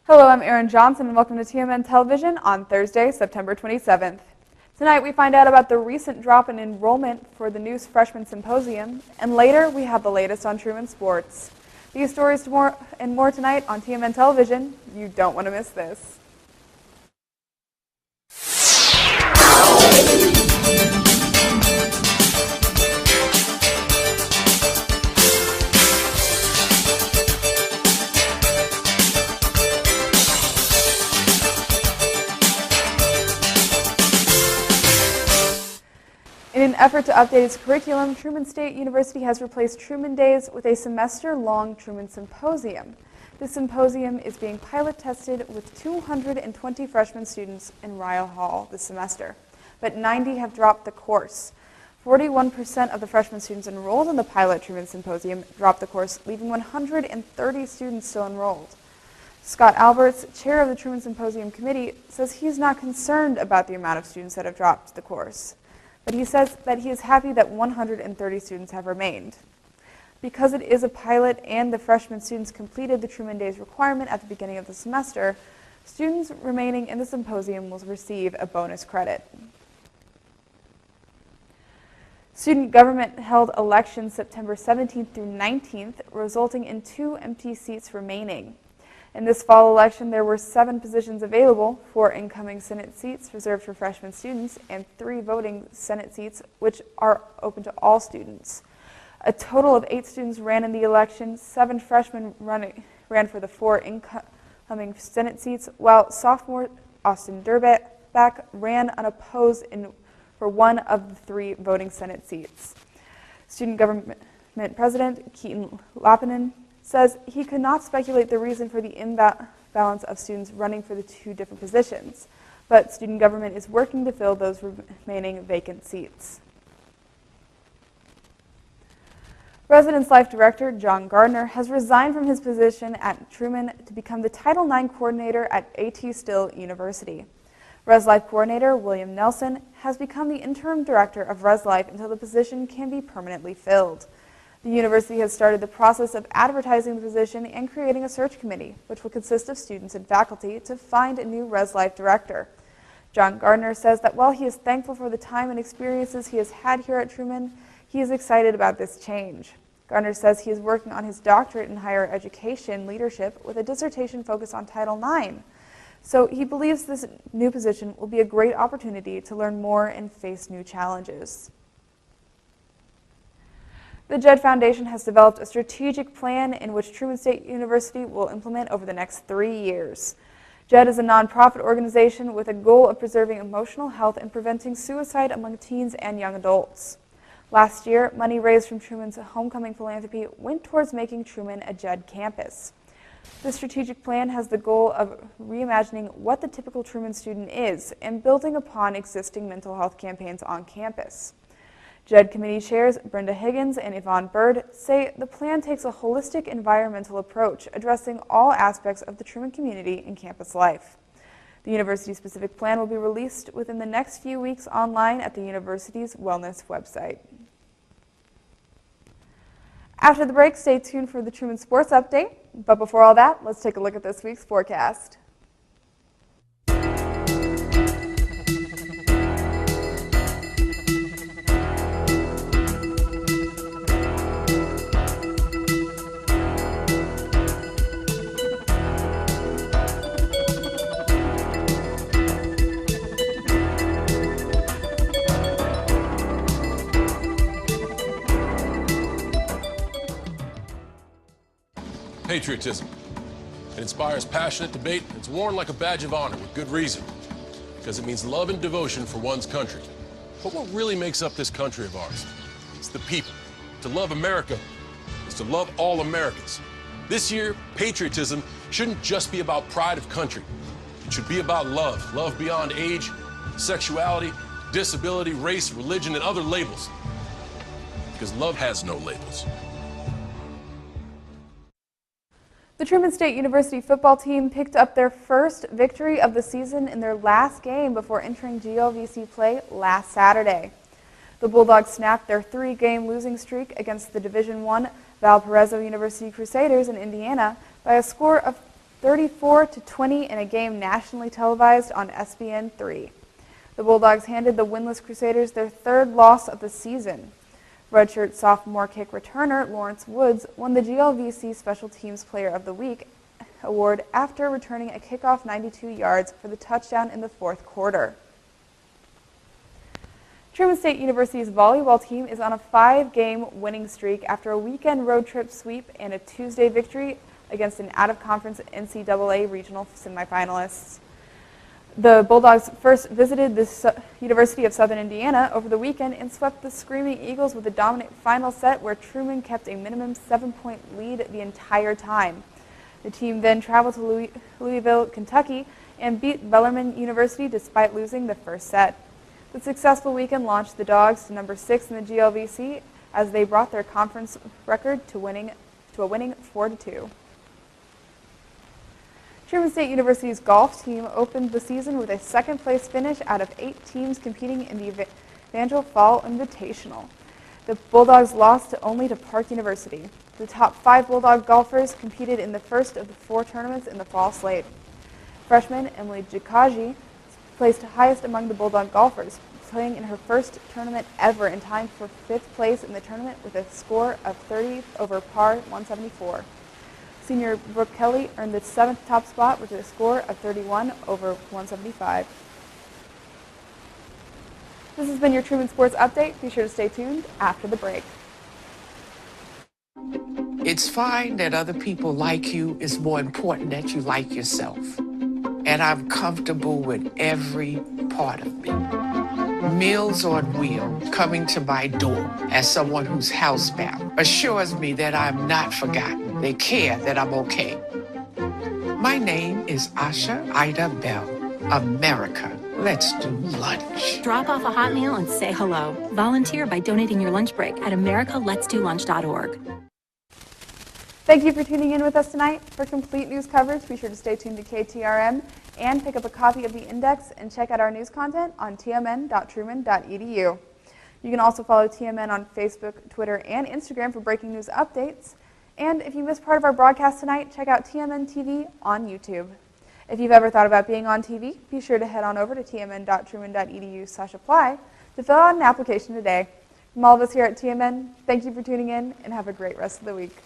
Hello, I'm Aerin Johnson and welcome to TMN Television on Thursday, September 27th. Tonight we find out about the recent drop in enrollment for the new freshman symposium, and later we have the latest on Truman sports. These stories and more tonight on TMN Television. You don't want to miss this. In an effort to update its curriculum, Truman State University has replaced Truman Days with a semester-long Truman Symposium. This symposium is being pilot tested with 220 freshman students in Ryle Hall this semester, but 90 have dropped the course. 41% of the freshman students enrolled in the pilot Truman Symposium dropped the course, leaving 130 students still enrolled. Scott Alberts, chair of the Truman Symposium Committee, says he's not concerned about the amount of students that have dropped the course, but he says that he is happy that 130 students have remained. Because it is a pilot and the freshman students completed the Truman Days requirement at the beginning of the semester, students remaining in the symposium will receive a bonus credit. Student government held elections September 17th through 19th, resulting in 2 empty seats remaining. In this fall election, there were 7 positions available, 4 incoming Senate seats reserved for freshman students, and 3 voting Senate seats, which are open to all students. A total of 8 students ran in the election. 7 freshmen ran for the 4 incoming Senate seats, while sophomore Austin Durbach ran unopposed for 1 of the 3 voting Senate seats. Student government president Keaton Lappinen says he could not speculate the reason for the imbalance of students running for the 2 different positions, but student government is working to fill those remaining vacant seats. Residence Life Director John Gardner has resigned from his position at Truman to become the Title IX coordinator at A.T. Still University. Res Life coordinator William Nelson has become the interim director of Res Life until the position can be permanently filled. The university has started the process of advertising the position and creating a search committee, which will consist of students and faculty, to find a new Res Life director. John Gardner says that while he is thankful for the time and experiences he has had here at Truman, he is excited about this change. Gardner says he is working on his doctorate in higher education leadership with a dissertation focused on Title IX. So he believes this new position will be a great opportunity to learn more and face new challenges. The Jed Foundation has developed a strategic plan in which Truman State University will implement over the next 3 years. Jed is a nonprofit organization with a goal of preserving emotional health and preventing suicide among teens and young adults. Last year, money raised from Truman's homecoming philanthropy went towards making Truman a Jed campus. The strategic plan has the goal of reimagining what the typical Truman student is and building upon existing mental health campaigns on campus. Jed Committee Chairs Brenda Higgins and Yvonne Bird say the plan takes a holistic environmental approach, addressing all aspects of the Truman community and campus life. The university-specific plan will be released within the next few weeks online at the university's wellness website. After the break, stay tuned for the Truman Sports Update. But before all that, let's take a look at this week's forecast. Patriotism. It inspires passionate debate. It's worn like a badge of honor with good reason, because it means love and devotion for one's country. But what really makes up this country of ours? It's the people. To love America is to love all Americans. This year, patriotism shouldn't just be about pride of country. It should be about love. Love beyond age, sexuality, disability, race, religion, and other labels. Because love has no labels. The Truman State University football team picked up their first victory of the season in their last game before entering GLVC play last Saturday. The Bulldogs snapped their 3-game losing streak against the Division I Valparaiso University Crusaders in Indiana by a score of 34-20 in a game nationally televised on SBN3. The Bulldogs handed the winless Crusaders their third loss of the season. Redshirt sophomore kick returner Lawrence Woods won the GLVC Special Teams Player of the Week award after returning a kickoff 92 yards for the touchdown in the fourth quarter. Truman State University's volleyball team is on a 5-game winning streak after a weekend road trip sweep and a Tuesday victory against an out-of-conference NCAA regional semifinalists. The Bulldogs first visited the University of Southern Indiana over the weekend and swept the Screaming Eagles with a dominant final set where Truman kept a minimum 7-point lead the entire time. The team then traveled to Louisville, Kentucky, and beat Bellarmine University despite losing the first set. The successful weekend launched the Dogs to number 6 in the GLVC as they brought their conference record to a winning 4-2. Truman State University's golf team opened the season with a second-place finish out of 8 teams competing in the Evangel Fall Invitational. The Bulldogs lost only to Park University. The top 5 Bulldog golfers competed in the first of the 4 tournaments in the fall slate. Freshman Emily Jikaji placed highest among the Bulldog golfers, playing in her first tournament ever in time for 5th place in the tournament with a score of 30 over par 174. Senior Brooke Kelly earned the 7th top spot with a score of 31 over 175. This has been your Truman Sports Update. Be sure to stay tuned after the break. It's fine that other people like you. It's more important that you like yourself. And I'm comfortable with every part of me. Meals on Wheels coming to my door as someone who's housebound assures me that I'm not forgotten. They care that I'm okay. My name is Asha Ida Bell. America, let's do lunch. Drop off a hot meal and say hello. Volunteer by donating your lunch break at americaletsdolunch.org. Thank you for tuning in with us tonight. For complete news coverage, be sure to stay tuned to KTRM and pick up a copy of the Index and check out our news content on tmn.truman.edu. You can also follow TMN on Facebook, Twitter, and Instagram for breaking news updates. And if you missed part of our broadcast tonight, check out TMN TV on YouTube. If you've ever thought about being on TV, be sure to head on over to tmn.truman.edu/apply to fill out an application today. From all of us here at TMN, thank you for tuning in and have a great rest of the week.